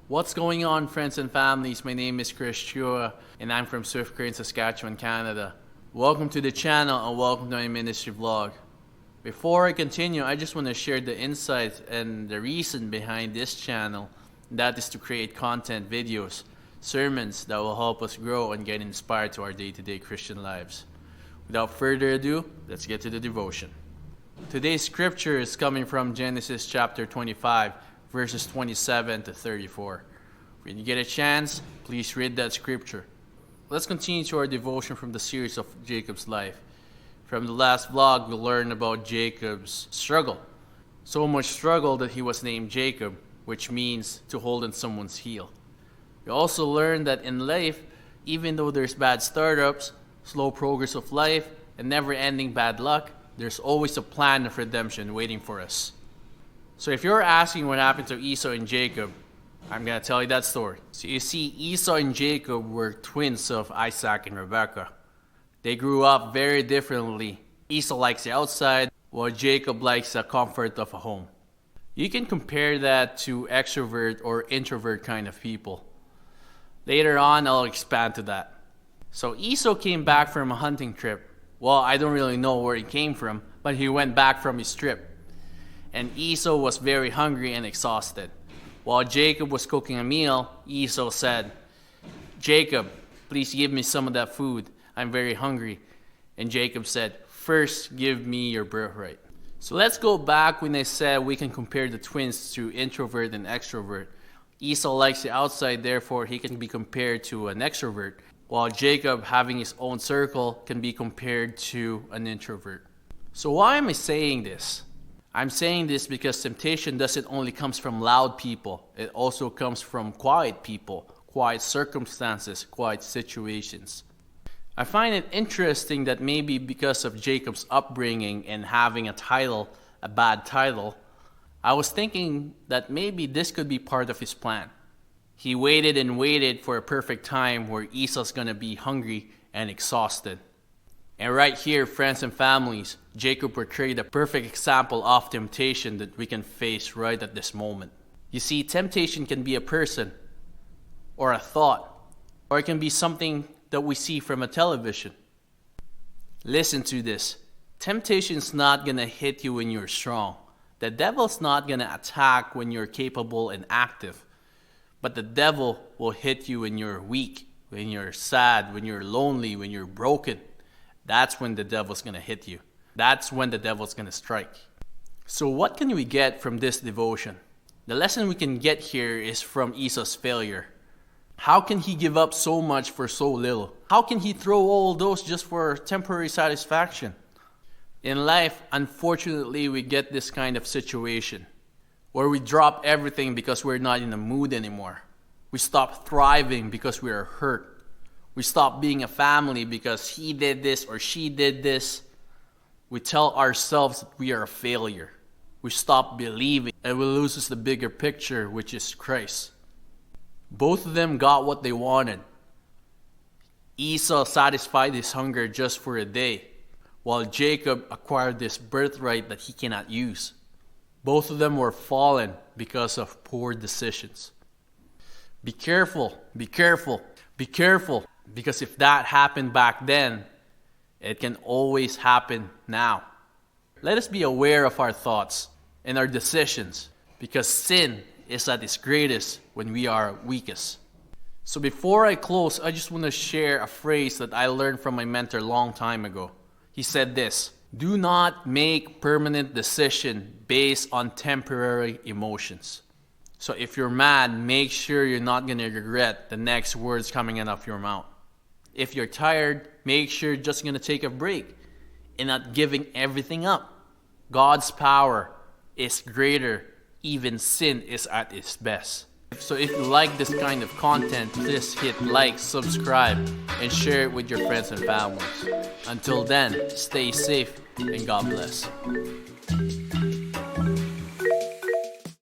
What's going on, friends and families? My name is Chris Chua and I'm from Swift Current, Saskatchewan, Canada. Welcome to the channel and welcome to my ministry vlog. Before I continue, I just want to share the insights and the reason behind this channel. That is to create content, videos, sermons that will help us grow and get inspired to our day-to-day Christian lives. Without further ado, let's get to the devotion. Today's scripture is coming from Genesis chapter 25, verses 27 to 34. When you get a chance, please read that scripture. Let's continue to our devotion from the series of Jacob's life. From the last vlog, we learned about Jacob's struggle. So much struggle that he was named Jacob, which means to hold on someone's heel. We also learned that in life, even though there's bad startups, slow progress of life, and never-ending bad luck, there's always a plan of redemption waiting for us. So if you're asking what happened to Esau and Jacob, I'm going to tell you that story. So you see, Esau and Jacob were twins of Isaac and Rebekah. They grew up very differently. Esau likes the outside, while Jacob likes the comfort of a home. You can compare that to extrovert or introvert kind of people. Later on, I'll expand to that. So Esau came back from a hunting trip. Well, I don't really know where he came from, but he went back from his trip. And Esau was very hungry and exhausted. While Jacob was cooking a meal, Esau said, "Jacob, please give me some of that food. I'm very hungry." And Jacob said, "First, give me your birthright." So let's go back when I said we can compare the twins to introvert and extrovert. Esau likes the outside, therefore he can be compared to an extrovert, while Jacob, having his own circle, can be compared to an introvert. So why am I saying this? I'm saying this because temptation doesn't only come from loud people. It also comes from quiet people, quiet circumstances, quiet situations. I find it interesting that maybe because of Jacob's upbringing and having a title, a bad title, I was thinking that maybe this could be part of his plan. He waited and waited for a perfect time where Esau's gonna be hungry and exhausted. And right here, friends and families, Jacob portrayed a perfect example of temptation that we can face right at this moment. You see, temptation can be a person or a thought, or it can be something that we see from a television. Listen to this. Temptation's not gonna hit you when you're strong. The devil's not gonna attack when you're capable and active. But the devil will hit you when you're weak, when you're sad, when you're lonely, when you're broken. That's when the devil's going to hit you. That's when the devil's going to strike. So what can we get from this devotion? The lesson we can get here is from Esau's failure. How can he give up so much for so little? How can he throw all those just for temporary satisfaction? In life, unfortunately, we get this kind of situation where we drop everything because we're not in the mood anymore. We stop thriving because we are hurt. We stop being a family because he did this or she did this. We tell ourselves that we are a failure. We stop believing and we lose the bigger picture, which is Christ. Both of them got what they wanted. Esau satisfied his hunger just for a day, while Jacob acquired this birthright that he cannot use. Both of them were fallen because of poor decisions. Be careful, be careful, be careful. Because if that happened back then, it can always happen now. Let us be aware of our thoughts and our decisions, because sin is at its greatest when we are weakest. So before I close, I just want to share a phrase that I learned from my mentor a long time ago. He said this: "Do not make permanent decisions based on temporary emotions." So if you're mad, make sure you're not going to regret the next words coming out of your mouth. If you're tired, make sure you're just going to take a break and not giving everything up. God's power is greater. Even sin is at its best. So if you like this kind of content, please hit like, subscribe, and share it with your friends and families. Until then, stay safe and God bless.